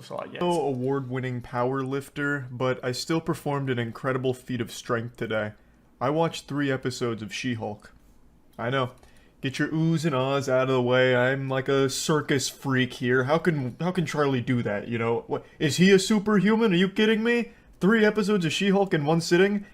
So I guess. No award-winning power lifter, but I still performed an incredible feat of strength today. I watched 3 episodes of She-Hulk. I know. Get your oohs and ahs out of the way. I'm like a circus freak here. How can Charlie do that, you know? What, is he a superhuman? Are you kidding me? 3 episodes of She-Hulk in one sitting?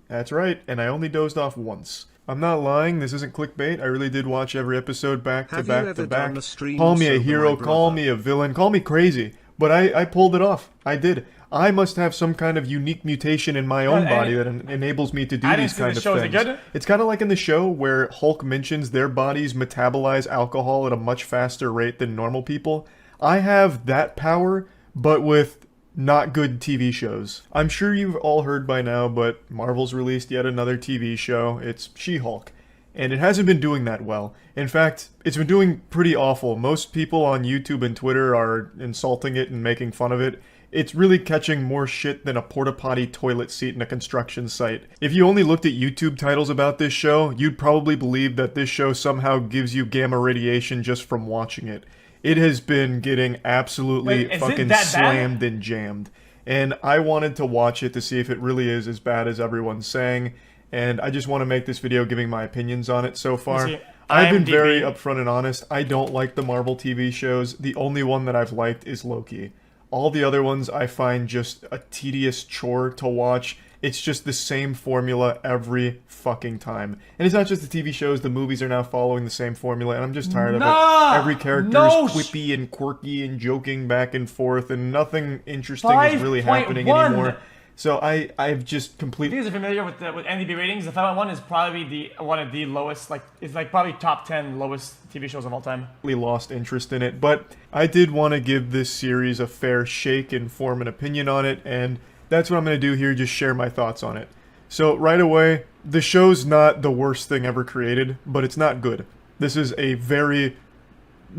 That's right, and I only dozed off once. I'm not lying, this isn't clickbait. I really did watch every episode back to back to back. Call me a hero, call me a villain, call me crazy. But I pulled it off. I did. I must have some kind of unique mutation in my own body that enables me to do these kind of things. It's kind of like in the show where Hulk mentions their bodies metabolize alcohol at a much faster rate than normal people. I have that power, but with not good TV shows. I'm sure you've all heard by now, but Marvel's released yet another TV show. It's She-Hulk. And it hasn't been doing that well. In fact, it's been doing pretty awful. Most people on YouTube and Twitter are insulting it and making fun of it. It's really catching more shit than a porta-potty toilet seat in a construction site. If you only looked at YouTube titles about this show, you'd probably believe that this show somehow gives you gamma radiation just from watching it. It has been getting absolutely fucking slammed and jammed. And I wanted to watch it to see if it really is as bad as everyone's saying. And I just want to make this video giving my opinions on it so far. I've been very upfront and honest. I don't like the Marvel TV shows. The only one that I've liked is Loki. All the other ones I find just a tedious chore to watch. It's just the same formula every fucking time. And it's not just the TV shows, the movies are now following the same formula, and I'm just tired of it. Every character is quippy and quirky and joking back and forth, and nothing interesting is really happening anymore. So I've just completely... If you're familiar with NDB ratings, the 5.1 is probably one of the lowest, it's probably top 10 lowest TV shows of all time. Lost interest in it, but I did want to give this series a fair shake and form an opinion on it, and that's what I'm going to do here, just share my thoughts on it. So right away, the show's not the worst thing ever created, but it's not good. This is a very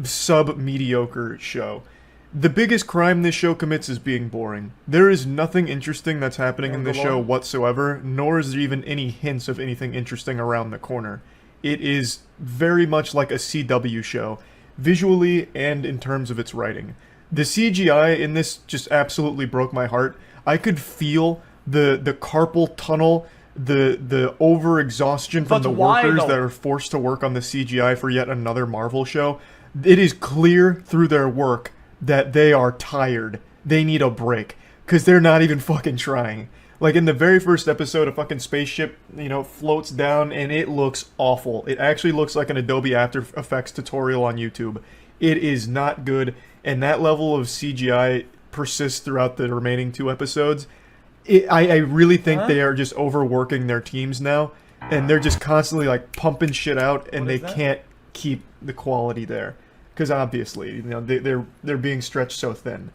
sub-mediocre show. The biggest crime this show commits is being boring. There is nothing interesting that's happening in this show whatsoever, nor is there even any hints of anything interesting around the corner. It is very much like a CW show, visually and in terms of its writing. The CGI in this just absolutely broke my heart. I could feel the carpal tunnel, the over-exhaustion from the workers that are forced to work on the CGI for yet another Marvel show. It is clear through their work that they are tired. They need a break. Because they're not even fucking trying. Like in the very first episode, a fucking spaceship, you know, floats down and it looks awful. It actually looks like an Adobe After Effects tutorial on YouTube. It is not good, and that level of CGI persists throughout the remaining 2 episodes. I really think they are just overworking their teams now, and they're just constantly like pumping shit out, and they can't keep the quality there. Because obviously, you know, they're being stretched so thin.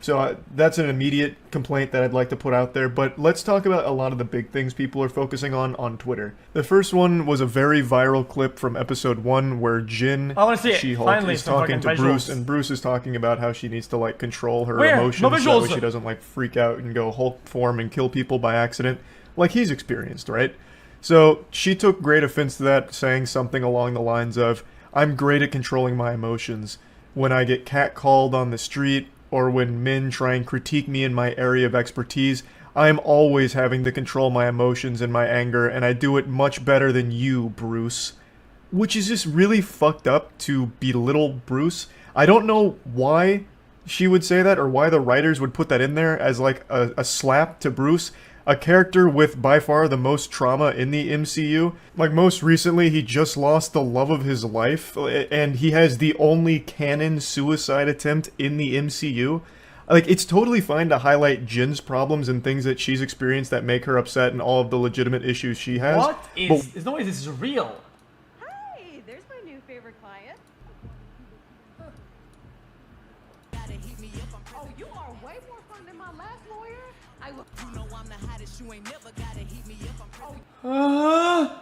So that's an immediate complaint that I'd like to put out there. But let's talk about a lot of the big things people are focusing on Twitter. The first one was a very viral clip from episode 1 where Jin, She-Hulk, is talking to Bruce, and Bruce is talking about how she needs to like control her emotions so she doesn't like freak out and go Hulk form and kill people by accident, like he's experienced, right? So she took great offense to that, saying something along the lines of, "I'm great at controlling my emotions. When I get catcalled on the street, or when men try and critique me in my area of expertise, I'm always having to control my emotions and my anger, and I do it much better than you, Bruce." Which is just really fucked up to belittle Bruce. I don't know why she would say that, or why the writers would put that in there as like a slap to Bruce. A character with by far the most trauma in the MCU. Like most recently, he just lost the love of his life, and he has the only canon suicide attempt in the MCU. Like, it's totally fine to highlight Jin's problems and things that she's experienced that make her upset and all of the legitimate issues she has. What is... There's no way this is real. Hi, there's my new favorite client. Oh, you are way more fun than my last lawyer. I will... You know I'm the hottest, you ain't never gotta heat me up. Oh,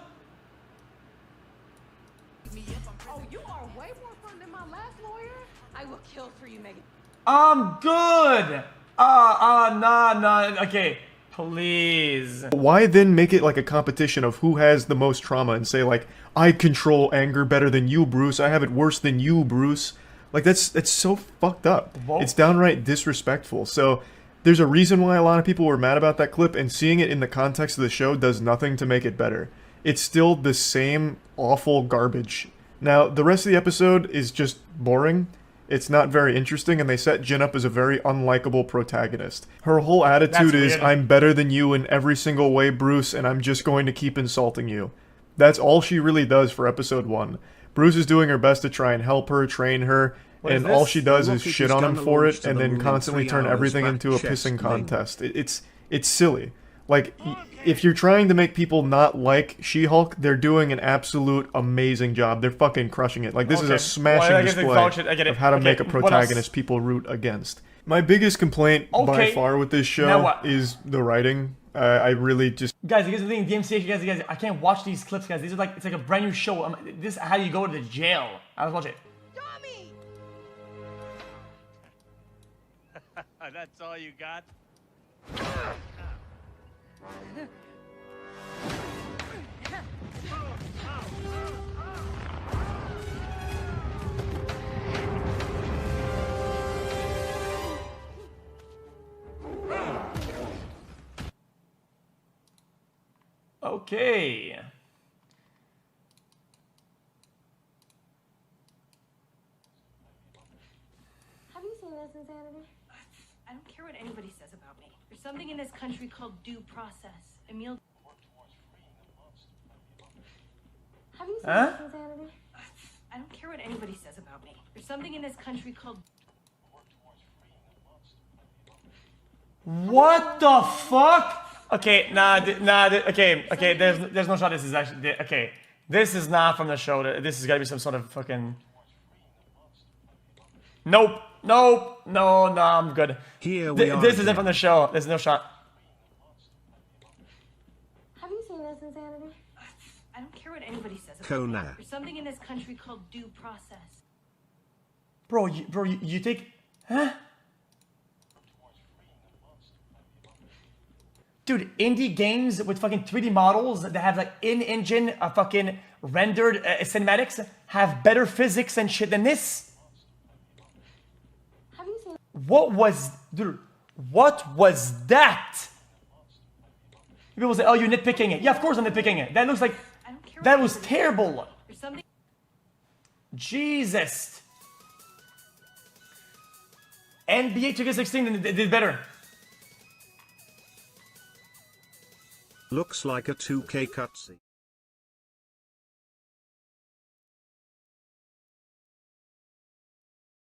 you are way more fun than my last lawyer. I will kill for you, Megan. I'm good. Nah. Okay, please. Why then make it like a competition of who has the most trauma and say like, I control anger better than you, Bruce. I have it worse than you, Bruce. Like, that's so fucked up. Whoa. It's downright disrespectful. So there's a reason why a lot of people were mad about that clip, and seeing it in the context of the show does nothing to make it better. It's still the same awful garbage. Now, the rest of the episode is just boring. It's not very interesting, and they set Jin up as a very unlikable protagonist. Her whole attitude is, weird. I'm better than you in every single way, Bruce, and I'm just going to keep insulting you. That's all she really does for episode 1. Bruce is doing her best to try and help her, train her, and all she does is shit on him for it, and then constantly turn everything into a pissing contest. It's silly. Like, if you're trying to make people not like She-Hulk, they're doing an absolute amazing job. They're fucking crushing it. Like, this is a smashing display of how to make a protagonist people root against. My biggest complaint by far with this show is the writing. I really just... Guys, here's the thing, DMCA, guys, I can't watch these clips, guys. These are like, it's like a brand new show. This is how you go to the jail. Let's watch it. Dummy! That's all you got? Okay. Have you seen this insanity? I don't care what anybody says about me. There's something in this country called due process. Emil. Have you seen Huh? this insanity? I don't care what anybody says about me. There's something in this country called. What the fuck? Okay, okay, there's no shot this is actually, okay. This is not from the show, this is gotta be some sort of fucking... Nope, no, I'm good. Here we are This isn't again. from the show, there's no shot. Have you seen this insanity? I don't care what anybody says about Kona. me. There's something in this country called due process. Bro, you take... Huh? Dude, indie games with fucking 3D models that have like in-engine fucking rendered cinematics have better physics and shit than this. Have you seen? What was, dude? What was that? People say, "Oh, you're nitpicking it." Yeah, of course I'm nitpicking it. That looks like I don't care. that what was anybody- terrible. There's something. Jesus. NBA 2K16 did better. Looks like a 2K cutscene.